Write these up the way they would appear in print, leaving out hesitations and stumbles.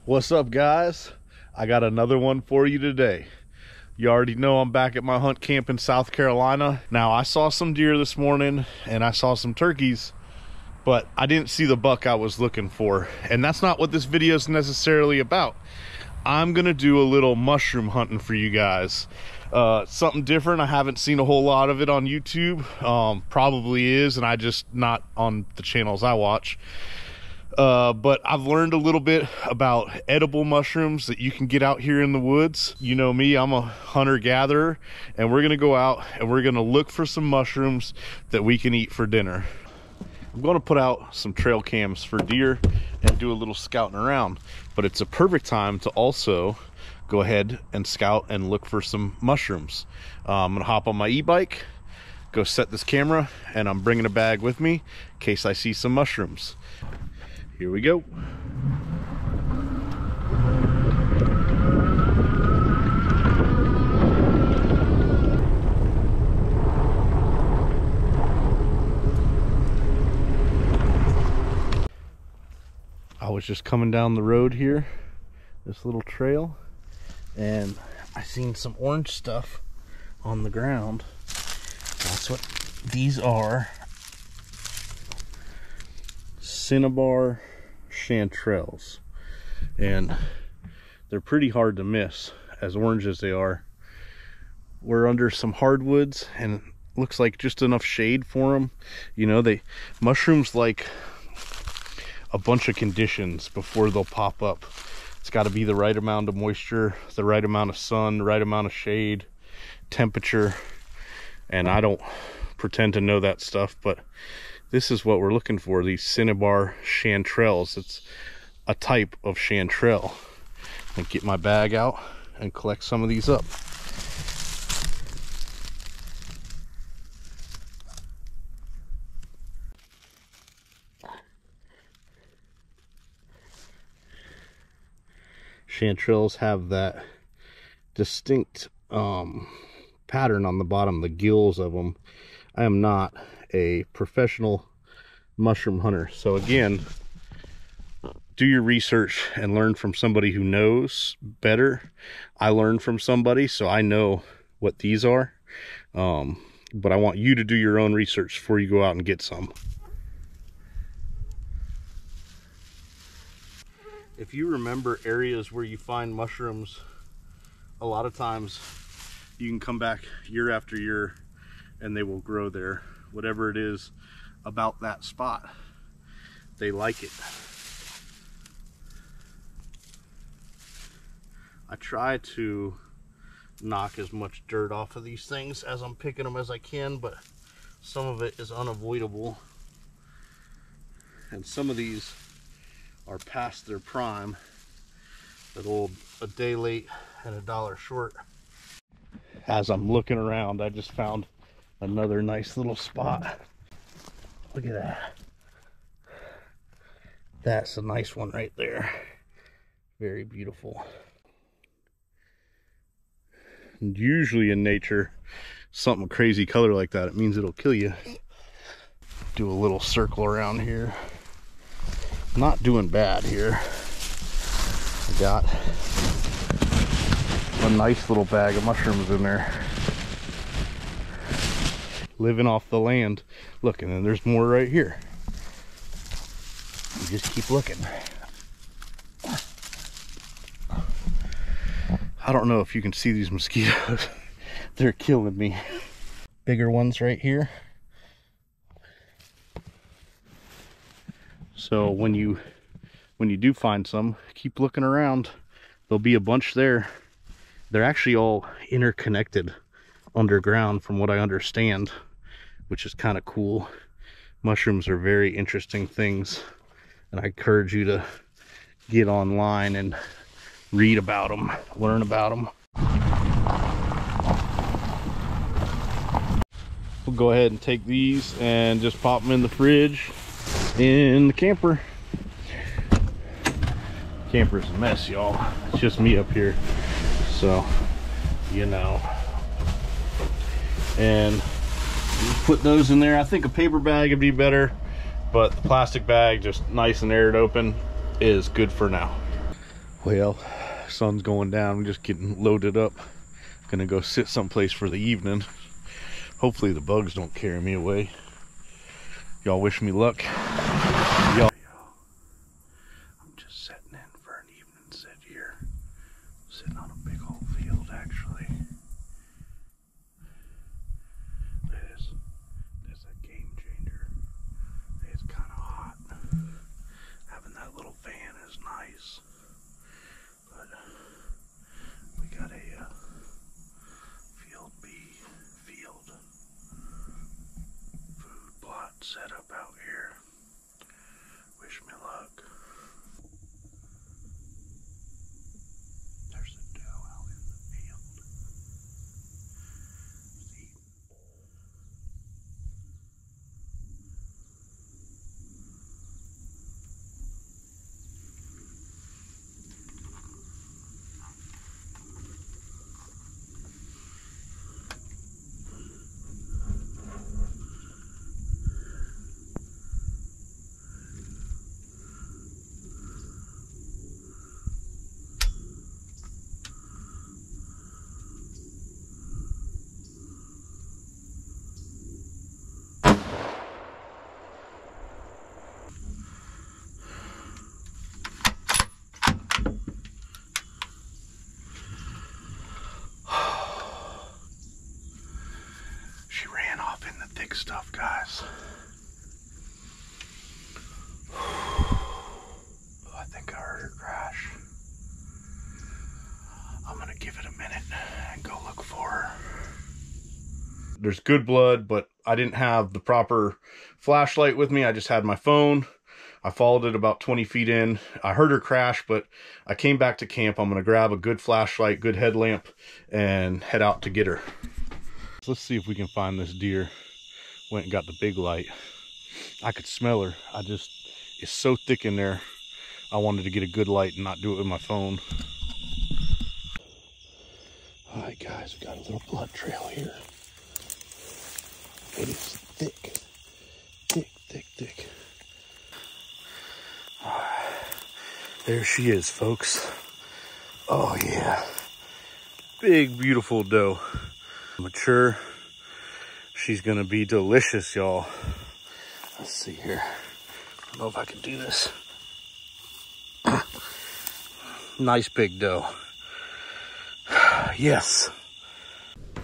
What's up, guys? I got another one for you today. You already know I'm back at my hunt camp in South Carolina. Now, I saw some deer this morning and I saw some turkeys, but I didn't see the buck I was looking for. And that's not what this video is necessarily about. I'm gonna do a little mushroom hunting for you guys. Something different. I haven't seen a whole lot of it on YouTube. Probably is, and I just not on the channels I watch. But I've learned a little bit about edible mushrooms that you can get out here in the woods. You know me, I'm a hunter-gatherer, and we're gonna go out and we're gonna look for some mushrooms that we can eat for dinner. I'm gonna put out some trail cams for deer and do a little scouting around, but it's a perfect time to also go ahead and scout and look for some mushrooms. I'm gonna hop on my e-bike, go set this camera, and I'm bringing a bag with me in case I see some mushrooms. Here we go. I was just coming down the road here, this little trail, and I seen some orange stuff on the ground. That's what these are. Cinnabar chanterelles, and they're pretty hard to miss, as orange as they are. We're under some hardwoods and looks like just enough shade for them. You know, mushrooms like a bunch of conditions before they'll pop up. It's got to be the right amount of moisture, the right amount of sun, the right amount of shade, temperature, and I don't pretend to know that stuff, but this is what we're looking for, these cinnabar chanterelles. It's a type of chanterelle. I'm gonna get my bag out and collect some of these up. Chanterelles have that distinct pattern on the bottom, the gills of them. I am not a professional mushroom hunter, so again, do your research and learn from somebody who knows better. I learned from somebody, so I know what these are, but I want you to do your own research before you go out and get some. If you remember areas where you find mushrooms, a lot of times you can come back year after year and they will grow there. Whatever it is about that spot, they like it. I try to knock as much dirt off of these things as I'm picking them as I can, but some of it is unavoidable. And some of these are past their prime. That old a day late and a dollar short. As I'm looking around, I just found another nice little spot. Look at that. That's a nice one right there. Very beautiful. And usually in nature, something crazy color like that, it means it'll kill you. Do a little circle around here. Not doing bad here. I got a nice little bag of mushrooms in there. Living off the land. Look, and then there's more right here. You just keep looking. I don't know if you can see these mosquitoes. They're killing me. Bigger ones right here. So when you do find some, keep looking around. There'll be a bunch there. They're actually all interconnected underground from what I understand, which is kind of cool. Mushrooms are very interesting things, and I encourage you to get online and read about them, learn about them. We'll go ahead and take these and just pop them in the fridge in the camper. Camper's a mess, y'all. It's just me up here, so you know. And put those in there. I think a paper bag would be better, but the plastic bag, just nice and aired open, is good for now. Well, sun's going down. I'm just getting loaded up. Gonna go sit someplace for the evening. Hopefully the bugs don't carry me away. Y'all wish me luck. Y'all. I'm just setting in for an evening sit here. Sitting on a big old field, actually. This is a game changer. It's kind of hot. Having that little fan is nice. But we got a field food plot set up out here. Wish me luck. There's a doe out in the field. See? Stuff, guys. I think I heard her crash. I'm gonna give it a minute and go look for her. There's good blood, but I didn't have the proper flashlight with me. I just had my phone. I followed it about 20 feet in. I heard her crash, but I came back to camp. I'm gonna grab a good flashlight, good headlamp, and head out to get her. So let's see if we can find this deer. Went and got the big light. I could smell her. It's so thick in there. I wanted to get a good light and not do it with my phone. All right, guys, we got a little blood trail here. It is thick, thick, thick, thick. All right, there she is, folks. Oh yeah, big, beautiful doe. Mature. She's gonna be delicious, y'all. Let's see here. I don't know if I can do this. Nice big doe. Yes.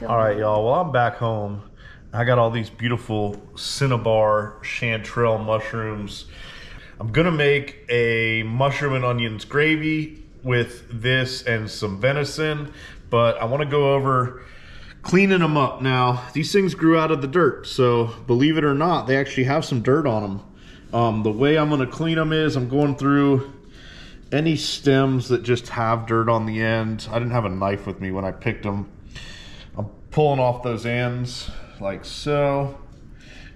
All right, y'all. Well, I'm back home. I got all these beautiful cinnabar chanterelle mushrooms. I'm gonna make a mushroom and onions gravy with this and some venison, but I wanna go over cleaning them up. Now, these things grew out of the dirt, so believe it or not, they actually have some dirt on them. The way I'm gonna clean them is I'm going through any stems that just have dirt on the end. I didn't have a knife with me when I picked them. I'm pulling off those ends like so.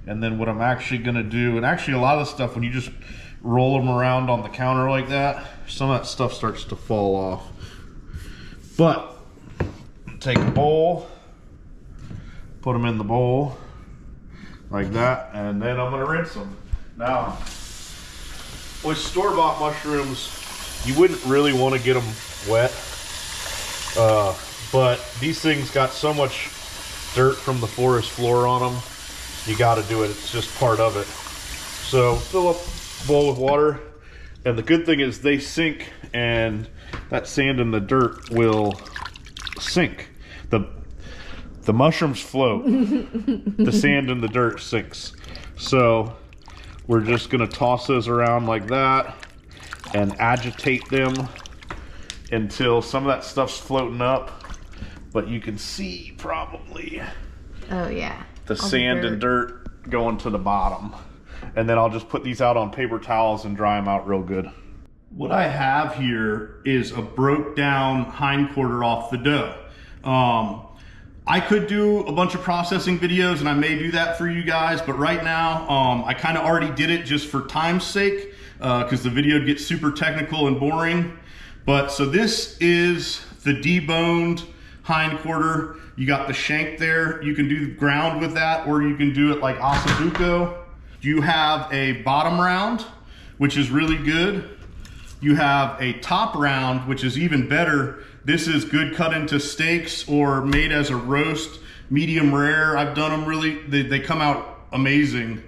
And then what I'm actually gonna do, and actually a lot of the stuff, when you just roll them around on the counter like that, some of that stuff starts to fall off. But take a bowl, put them in the bowl like that, and then I'm gonna rinse them. Now, with store-bought mushrooms, you wouldn't really want to get them wet, but these things got so much dirt from the forest floor on them, you got to do it. It's just part of it. So fill up a bowl with water, and the good thing is they sink, and that sand and the dirt will sink. The mushrooms float, the sand and the dirt sinks. So we're just gonna toss those around like that and agitate them until some of that stuff's floating up, but you can see probably oh yeah, the sand and dirt going to the bottom. And then I'll just put these out on paper towels and dry them out real good. What I have here is a broke down hindquarter off the doe. I could do a bunch of processing videos, and I may do that for you guys, but right now I kind of already did it just for time's sake, because the video would get super technical and boring. But so this is the deboned hindquarter. You got the shank there. You can do ground with that, or you can do it like ossobuco. You have a bottom round, which is really good. You have a top round, which is even better. This is good cut into steaks or made as a roast, medium rare. I've done them really, they come out amazing.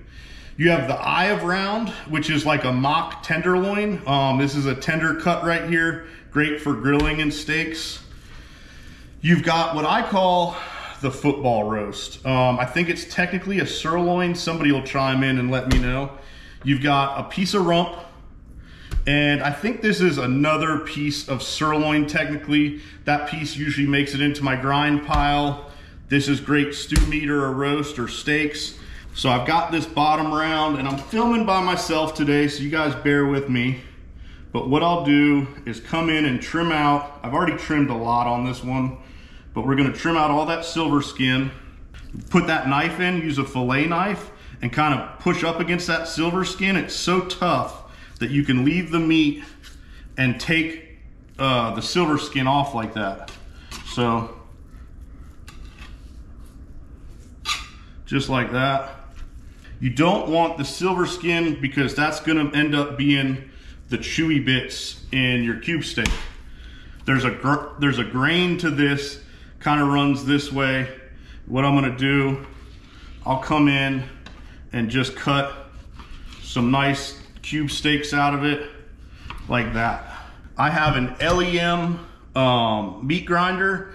You have the eye of round, which is like a mock tenderloin. This is a tender cut right here, great for grilling and steaks. You've got what I call the football roast. I think it's technically a sirloin. Somebody will chime in and let me know. You've got a piece of rump, and I think this is another piece of sirloin technically. That piece usually makes it into my grind pile. This is great stew meat or a roast or steaks. So I've got this bottom round, and I'm filming by myself today, so you guys bear with me. But what I'll do is come in and trim out. I've already trimmed a lot on this one, but we're gonna trim out all that silver skin. Put that knife in, use a fillet knife, and kind of push up against that silver skin. It's so tough that you can leave the meat and take the silver skin off like that. So, just like that. You don't want the silver skin because that's gonna end up being the chewy bits in your cube steak. There's a grain to this, kind of runs this way. What I'm gonna do, I'll come in and just cut some nice cube steaks out of it like that. I have an LEM meat grinder.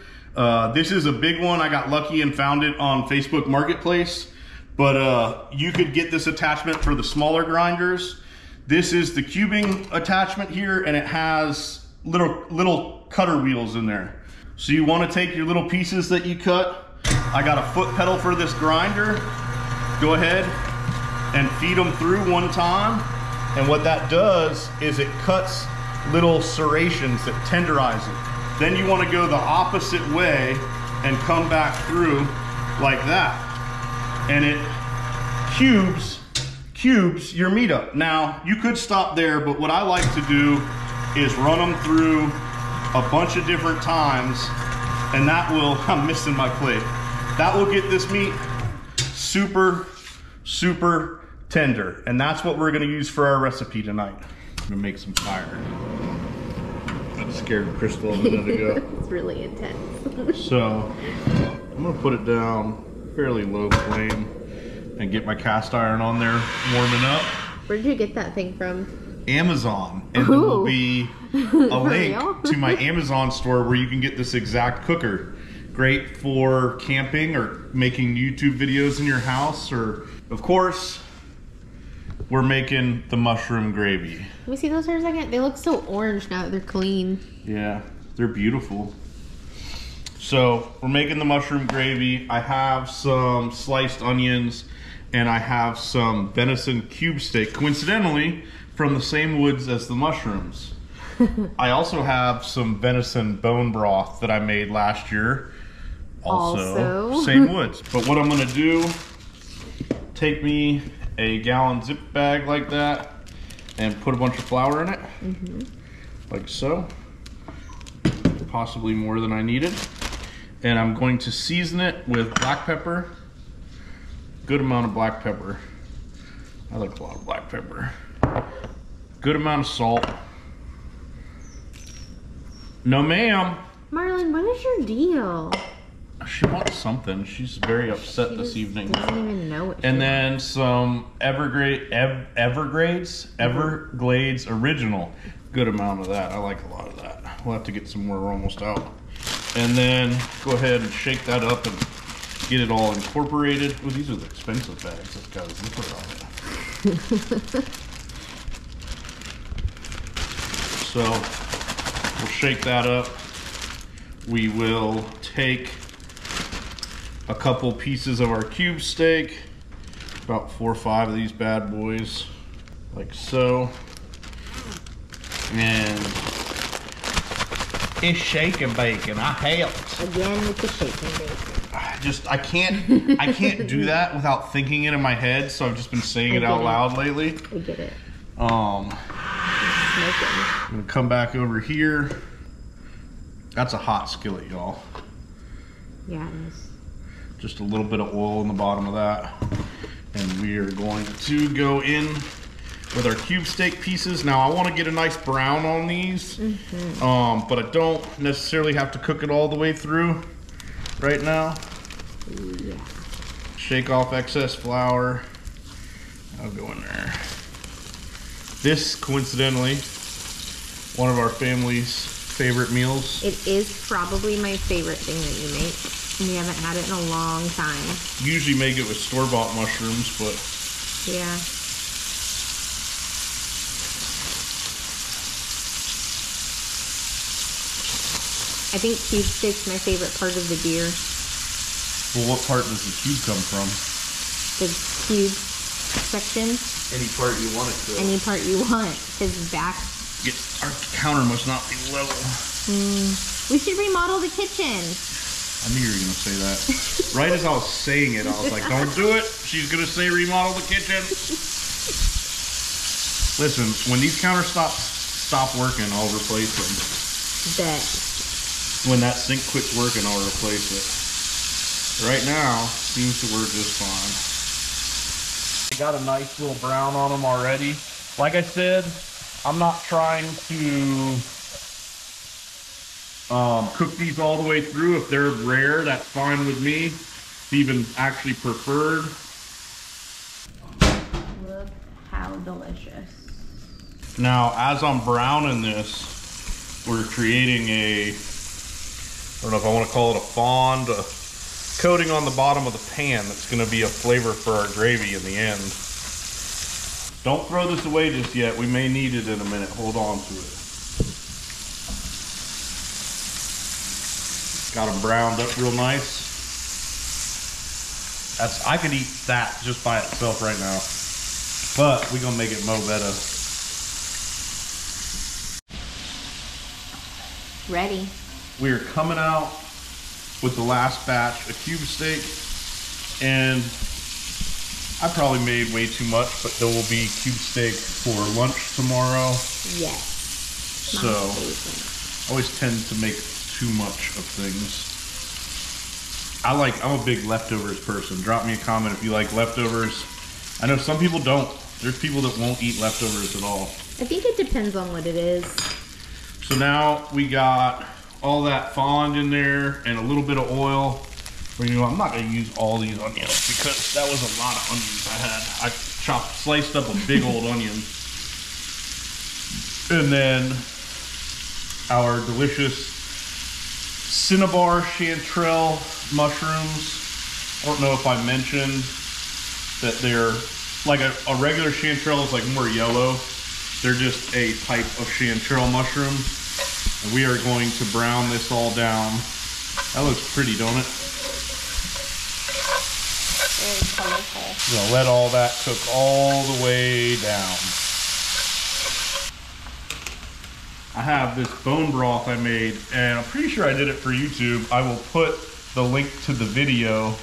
This is a big one. I got lucky and found it on Facebook Marketplace. But you could get this attachment for the smaller grinders. This is the cubing attachment here, and it has little cutter wheels in there. So you want to take your little pieces that you cut. I got a foot pedal for this grinder. Go ahead and feed them through one time. And what that does is it cuts little serrations that tenderize it. Then you want to go the opposite way and come back through like that. And it cubes your meat up. Now, you could stop there, but what I like to do is run them through a bunch of different times, and that will, I'm missing my plate. That will get this meat super, super tender. And that's what we're gonna use for our recipe tonight. I'm gonna make some fire. That scared Crystal a minute ago. It's really intense. So, I'm gonna put it down fairly low flame and get my cast iron on there warming up. Where did you get that thing from? Amazon. And there will be a link to my Amazon store where you can get this exact cooker. Great for camping or making YouTube videos in your house, or of course we're making the mushroom gravy. Let me see those for a second. They look so orange now that they're clean. Yeah, they're beautiful. So we're making the mushroom gravy. I have some sliced onions and I have some venison cube steak, coincidentally from the same woods as the mushrooms. I also have some venison bone broth that I made last year. Also same woods. But what I'm gonna do, take me a gallon zip bag like that and put a bunch of flour in it, like so. Possibly more than I needed. And I'm going to season it with black pepper. Good amount of black pepper. I like a lot of black pepper. Good amount of salt. No ma'am. Marlon, what is your deal? She wants something. She's very upset this evening. Doesn't even know what. And then some Everglades original. Good amount of that. I like a lot of that. We'll have to get some more. We're almost out. And then go ahead and shake that up and get it all incorporated. Oh, these are the expensive bags. That's got a zipper on it. So we'll shake that up. We will take a couple pieces of our cube steak, about 4 or 5 of these bad boys, like so. And it's shaking bacon. I helped. Again with the shaking bacon. I can't do that without thinking it in my head, so I've just been saying it out loud lately. I get it. I'm gonna come back over here. That's a hot skillet, y'all. Yeah, it is. Just a little bit of oil in the bottom of that. And we are going to go in with our cube steak pieces. Now I want to get a nice brown on these, but I don't necessarily have to cook it all the way through right now. Yeah. Shake off excess flour. I'll go in there. This, coincidentally, one of our family's favorite meals. It is probably my favorite thing that you make. We haven't had it in a long time. Usually make it with store-bought mushrooms, but yeah. I think cube steak's my favorite part of the deer. Well, what part does the cube come from? The cube section. Any part you want it to. Any part you want. His back. Our counter must not be level. We should remodel the kitchen. I knew you were going to say that. Right as I was saying it, I was like, don't do it. She's going to say remodel the kitchen. Listen, when these counters stop working, I'll replace them. Bet. When that sink quits working, I'll replace it. Right now, seems to work just fine. I got a nice little brown on them already. Like I said, I'm not trying to cook these all the way through. If they're rare, that's fine with me. It's even actually preferred. Look how delicious. Now, as I'm browning this, we're creating I don't know if I want to call it a fond, a coating on the bottom of the pan that's going to be a flavor for our gravy in the end. Don't throw this away just yet. We may need it in a minute. Hold on to it. Got them browned up real nice. I could eat that just by itself right now, but we're gonna make it mo better. Ready. We are coming out with the last batch of cube steak, and I probably made way too much, but there will be cube steak for lunch tomorrow. Yes. So I always tend to make too much of things. I'm a big leftovers person. Drop me a comment if you like leftovers. I know some people don't. There's people that won't eat leftovers at all. I think it depends on what it is. So now we got all that fond in there and a little bit of oil. I'm not going to use all these onions because that was a lot of onions I had. I sliced up a big old onion. And then our delicious Cinnabar Chantrell Mushrooms. I don't know if I mentioned that they're like a regular chanterelle is like more yellow. They're just a type of chanterelle mushroom. And we are going to brown this all down. That looks pretty, don't it? Very colorful. I'm gonna let all that cook all the way down. I have this bone broth I made, and I'm pretty sure I did it for YouTube. I will put the link to the video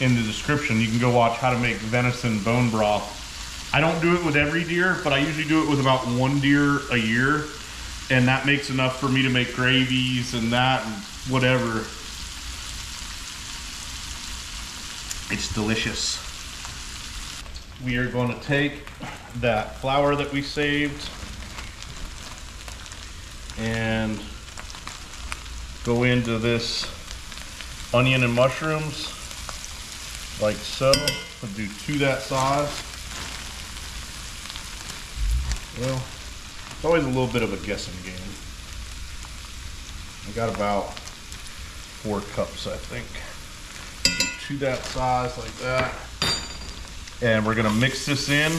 in the description. You can go watch how to make venison bone broth. I don't do it with every deer, but I usually do it with about one deer a year, and that makes enough for me to make gravies and that and whatever. It's delicious. We are going to take that flour that we saved and go into this onion and mushrooms like so. I'll do two that size. Well, it's always a little bit of a guessing game. I got about 4 cups, I think. Do two that size like that. And we're gonna mix this in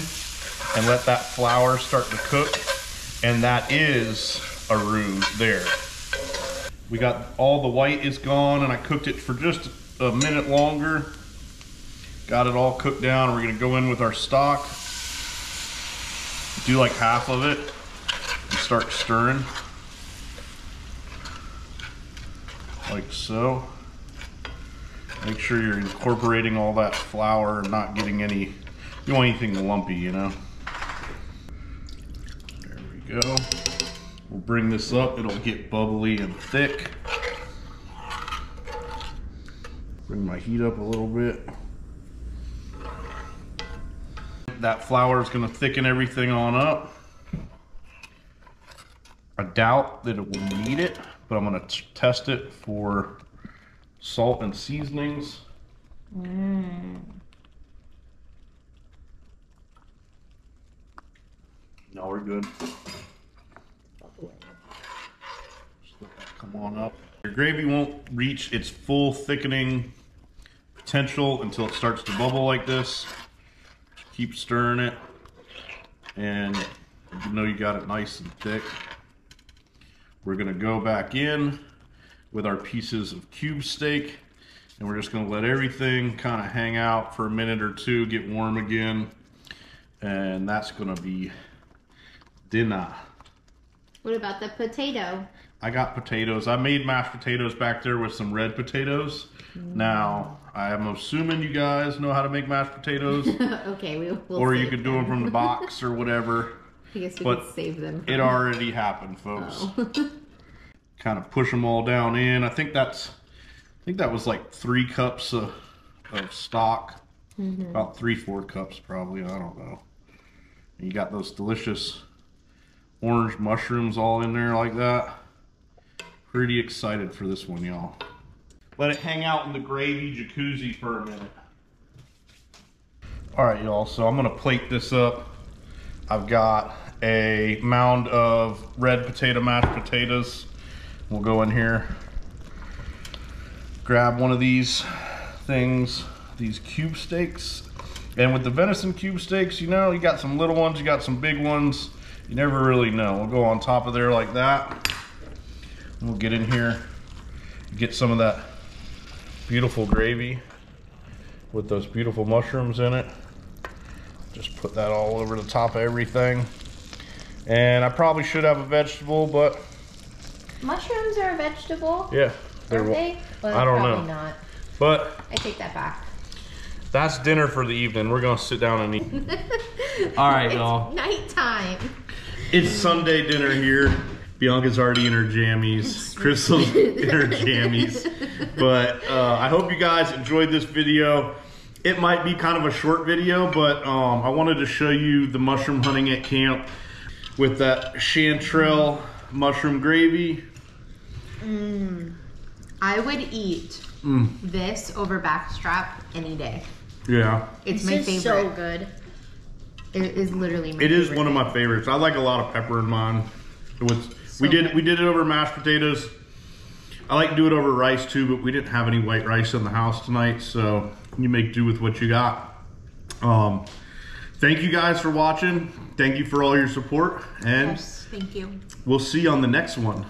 and let that flour start to cook. And that is a roux there. We got all the white is gone, and I cooked it for just a minute longer. Got it all cooked down. We're gonna go in with our stock. Do like half of it and start stirring. Like so. Make sure you're incorporating all that flour and not getting any, you don't want anything lumpy, you know. There we go. We'll bring this up, it'll get bubbly and thick. Bring my heat up a little bit. that flour is going to thicken everything on up. I doubt that it will need it, but I'm going to test it for salt and seasonings. No, we're good. Just let that come on up. Your gravy won't reach its full thickening potential until it starts to bubble like this. Just keep stirring it, and you know you got it nice and thick. We're gonna go back in with our pieces of cube steak, and we're just gonna let everything kind of hang out for a minute or two, get warm again, and that's gonna be dinner. What about the potato? I got potatoes. I made mashed potatoes back there with some red potatoes. Now, I'm assuming you guys know how to make mashed potatoes. Okay, we'll or you could do them from the box or whatever. I guess we could save them. It already happened, folks. Oh. Kind of push them all down in. I think that was like 3 cups of stock. About 3-4 cups probably. I don't know. And you got those delicious orange mushrooms all in there like that. Pretty excited for this one, y'all. Let it hang out in the gravy jacuzzi for a minute. All right, y'all, so I'm gonna plate this up. I've got a mound of red potato mashed potatoes. We'll go in here, grab one of these things, these cube steaks. And with the venison cube steaks, you know, you got some little ones, you got some big ones. You never really know. We'll go on top of there like that. We'll get in here, get some of that beautiful gravy with those beautiful mushrooms in it. Just put that all over the top of everything. And I probably should have a vegetable, but Mushrooms are a vegetable? yeah. Are they? Well, I don't know. Probably not. But I take that back. that's dinner for the evening. We're gonna sit down and eat. All right, y'all. Nighttime. It's Sunday dinner here. Bianca's already in her jammies. Crystal's in her jammies. But I hope you guys enjoyed this video. It might be kind of a short video, but I wanted to show you the mushroom hunting at camp with that chanterelle mushroom gravy. I would eat this over backstrap any day. Yeah. It's my favorite. So good. It is literally my favorite. It is one of my favorites. I like a lot of pepper in mine. We did it over mashed potatoes. I like to do it over rice too, but we didn't have any white rice in the house tonight, so you make do with what you got. Thank you guys for watching. Thank you for all your support, and yes, thank you. We'll see you on the next one.